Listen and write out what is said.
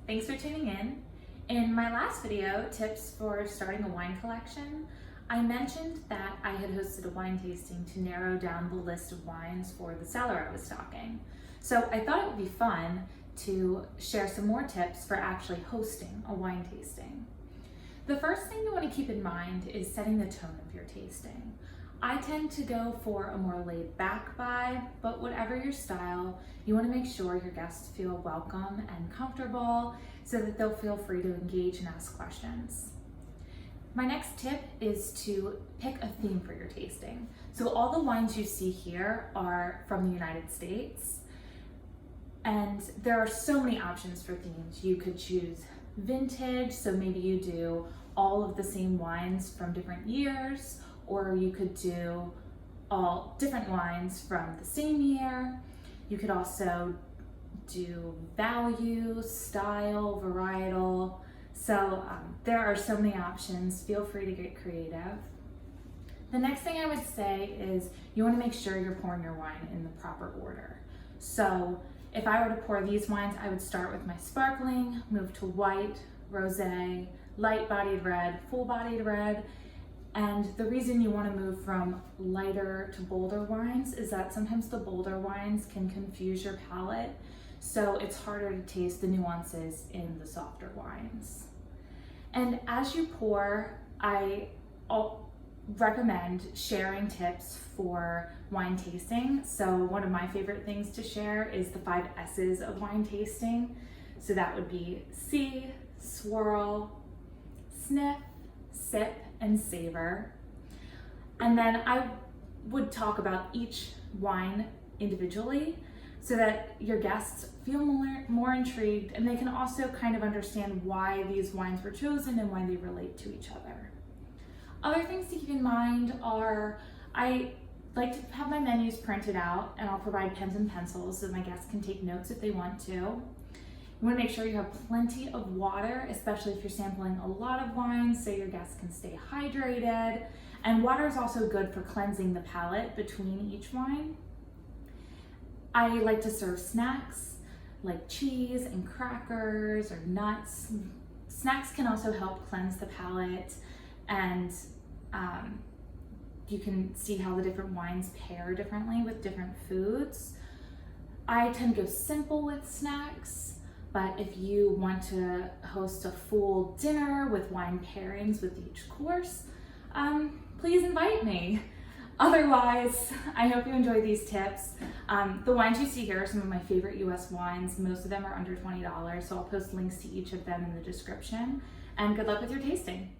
Thanks for tuning in. In my last video, tips for starting a wine collection, I mentioned that I had hosted a wine tasting to narrow down the list of wines for the cellar I was stocking. So I thought it would be fun to share some more tips for actually hosting a wine tasting. The first thing you want to keep in mind is setting the tone of your tasting. I tend to go for a more laid back vibe, but whatever your style, you want to make sure your guests feel welcome and comfortable so that they'll feel free to engage and ask questions. My next tip is to pick a theme for your tasting. So all the wines you see here are from the United States, and there are so many options for themes. You could choose vintage, so maybe you do all of the same wines from different years, or you could do all different wines from the same year. You could also do value, style, varietal. So there are so many options. Feel free to get creative. The next thing I would say is you want to make sure you're pouring your wine in the proper order. So if I were to pour these wines, I would start with my sparkling, move to white, rosé, light-bodied red, full-bodied red. And the reason you want to move from lighter to bolder wines is that sometimes the bolder wines can confuse your palate, so it's harder to taste the nuances in the softer wines. And as you pour, I recommend sharing tips for wine tasting. So one of my favorite things to share is the 5 S's of wine tasting. So that would be see, swirl, sniff, sip, and savor. And then I would talk about each wine individually so that your guests feel more intrigued, and they can also kind of understand why these wines were chosen and why they relate to each other. Other things to keep in mind are I like to have my menus printed out, and I'll provide pens and pencils so my guests can take notes if they want to. You want to make sure you have plenty of water, especially if you're sampling a lot of wines, so your guests can stay hydrated. And water is also good for cleansing the palate between each wine. I like to serve snacks like cheese and crackers or nuts. Snacks can also help cleanse the palate, and you can see how the different wines pair differently with different foods. I tend to go simple with snacks. But if you want to host a full dinner with wine pairings with each course, please invite me. Otherwise, I hope you enjoy these tips. The wines you see here are some of my favorite US wines. Most of them are under $20, so I'll post links to each of them in the description. And good luck with your tasting.